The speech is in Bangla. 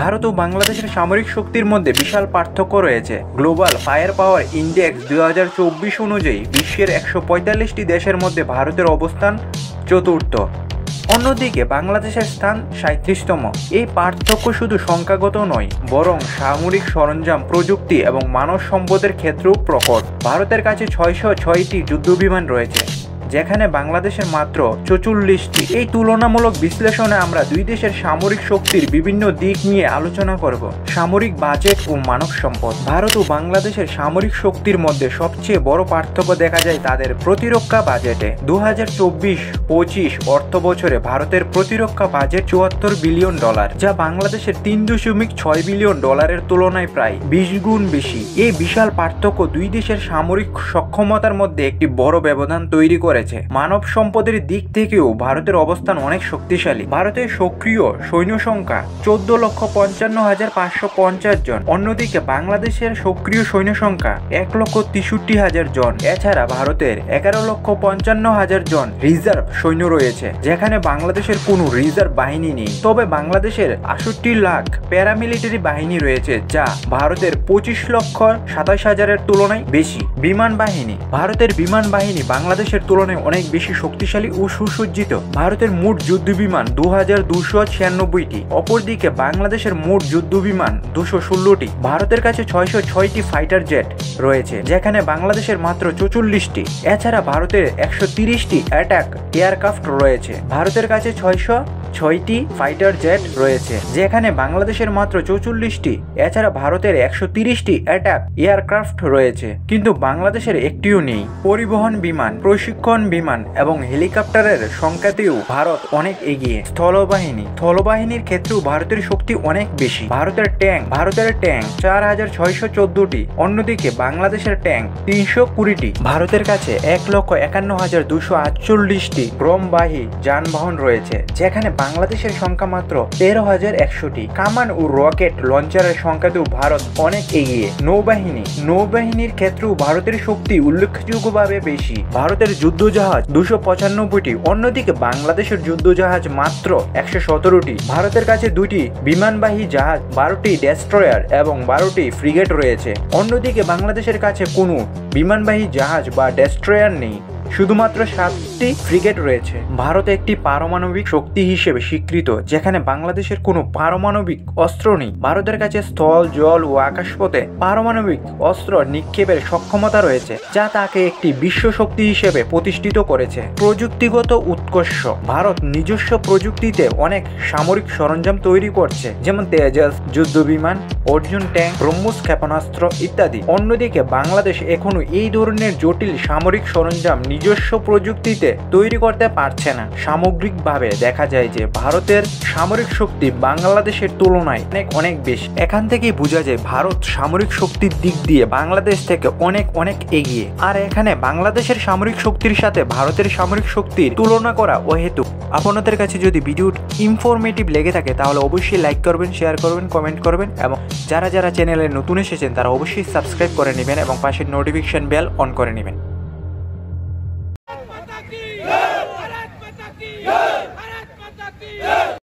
ভারত ও বাংলাদেশের সামরিক শক্তির মধ্যে বিশাল পার্থক্য রয়েছে। গ্লোবাল ফায়ার পাওয়ার ইন্ডেক্স 2024 অনুযায়ী বিশ্বের 145টি দেশের মধ্যে ভারতের অবস্থান চতুর্থ। অন্যদিকে বাংলাদেশের স্থান 37তম। এই পার্থক্য শুধু সংখ্যাগত নয়, বরং সামরিক সরঞ্জাম, প্রযুক্তি এবং মানব সম্পদের ক্ষেত্রেও প্রকট। ভারতের কাছে 606টি যুদ্ধবিমান রয়েছে, যেখানে বাংলাদেশের মাত্র 44টি। এই তুলনামূলক বিশ্লেষণে আমরা দুই দেশের সামরিক শক্তির বিভিন্ন দিক নিয়ে আলোচনা করব। সামরিক বাজেট ও মানব সম্পদ। ভারত ও বাংলাদেশের সামরিক শক্তির মধ্যে সবচেয়ে বড় পার্থক্য দেখা যায় তাদের প্রতিরক্ষা বাজেটে। 2024-25 অর্থ বছরে ভারতের প্রতিরক্ষা বাজেট $74 বিলিয়ন, যা বাংলাদেশের $3.6 বিলিয়ন তুলনায় প্রায় 20 গুণ বেশি। এই বিশাল পার্থক্য দুই দেশের সামরিক সক্ষমতার মধ্যে একটি বড় ব্যবধান তৈরি করে। মানব সম্পদের দিক থেকেও ভারতের অবস্থান অনেক শক্তিশালী। ভারতের সক্রিয় সৈন্য সংখ্যা 14,55,550 জন। অন্যদিকে বাংলাদেশের সক্রিয় সৈন্য সংখ্যা 1,63,000 জন। এছাড়া ভারতের 11,55,000 জন রিজার্ভ সৈন্য রয়েছে, যেখানে বাংলাদেশের কোনো রিজার্ভ বাহিনী নেই। তবে বাংলাদেশের 68 লাখ প্যারামিলিটারি বাহিনী রয়েছে, যা ভারতের 25,27,000 তুলনায় বেশি। বিমান বাহিনী। ভারতের বিমান বাহিনী বাংলাদেশের তুলনায় অনেক বেশি শক্তিশালী ও সুসজ্জিত। ভারতের মোট যুদ্ধবিমান 2296টি। অপরদিকে বাংলাদেশের মোট যুদ্ধবিমান 216টি। ভারতের কাছে 606টি ফাইটার জেট রয়েছে, যেখানে বাংলাদেশের মাত্র 44টি। এছাড়া ভারতের 130টি অ্যাটাক এয়ারক্রাফট রয়েছে। ভারতের কাছে 606টি ফাইটার জেট রয়েছে, যেখানে বাংলাদেশের মাত্র 44টি। এছাড়া ভারতের 130টি অ্যাটাক এয়ারক্রাফট রয়েছে, কিন্তু বাংলাদেশের একটিও নেই। পরিবহন বিমান, প্রশিক্ষণ বিমান এবং হেলিকপ্টারের সংখ্যাতেও ভারত অনেক এগিয়ে। স্থলবাহিনীর ক্ষেত্রেও ভারতের শক্তি অনেক বেশি। ভারতের ট্যাঙ্ক 4,614টি। অন্যদিকে বাংলাদেশের ট্যাঙ্ক 320টি। ভারতের কাছে 1,51,248টি গ্রমবাহী যানবাহন রয়েছে, যেখানে বাংলাদেশের সংখ্যা মাত্র 13,100টি। কামান ও রকেট লঞ্চারের সংখ্যাতেও ভারত অনেক এগিয়ে। নৌবাহিনীর ক্ষেত্রেও ভারতের শক্তি উল্লেখযোগ্যভাবে বেশি। ভারতের যুদ্ধজাহাজ 295টি। অন্যদিকে বাংলাদেশের যুদ্ধজাহাজ মাত্র 117টি। ভারতের কাছে 2টি বিমানবাহী জাহাজ, 12টি ডেস্ট্রয়ার এবং 12টি ফ্রিগেট রয়েছে। অন্যদিকে বাংলাদেশের কাছে কোনো বিমানবাহী জাহাজ বা ডেস্ট্রয়ার নেই, শুধুমাত্র 7টি ফ্রিগেট রয়েছে। ভারত একটি পারমাণবিক শক্তি হিসেবে স্বীকৃত, যেখানে বাংলাদেশের কোনো পারমাণবিক অস্ত্র নেই। ভারতের কাছে স্থল, জল ও আকাশপথে পারমাণবিক অস্ত্র নিক্ষেপের সক্ষমতা রয়েছে, যা তাকে একটি বিশ্ব শক্তি হিসেবে প্রতিষ্ঠিত করেছে। প্রযুক্তিগত উৎকর্ষ। ভারত নিজস্ব প্রযুক্তিতে অনেক সামরিক সরঞ্জাম তৈরি করছে, যেমন তেজাস যুদ্ধবিমান, অর্জুন ট্যাঙ্ক, ব্রহ্মোস ক্ষেপণাস্ত্র ইত্যাদি। অন্যদিকে বাংলাদেশ এখনো এই ধরনের জটিল সামরিক সরঞ্জাম নিজস্ব প্রযুক্তিতে তৈরি করতে পারছে না। সামগ্রিকভাবে দেখা যায় যে ভারতের সামরিক শক্তি বাংলাদেশের তুলনায় অনেক বেশি। এখান থেকেই বোঝা যায় ভারত সামরিক শক্তির দিক দিয়ে বাংলাদেশ থেকে অনেক এগিয়ে। আর এখানে বাংলাদেশের সামরিক শক্তির সাথে ভারতের সামরিক শক্তির তুলনা করা অহেতুক। আপনাদের কাছে যদি ভিডিওটি ইনফরমেটিভ লেগে থাকে তাহলে অবশ্যই লাইক করবেন, শেয়ার করবেন, কমেন্ট করবেন এবং যারা চ্যানেলে নতুন এসেছেন তারা অবশ্যই সাবস্ক্রাইব করে নেবেন এবং পাশের নোটিফিকেশন বেল অন করে নেবেন।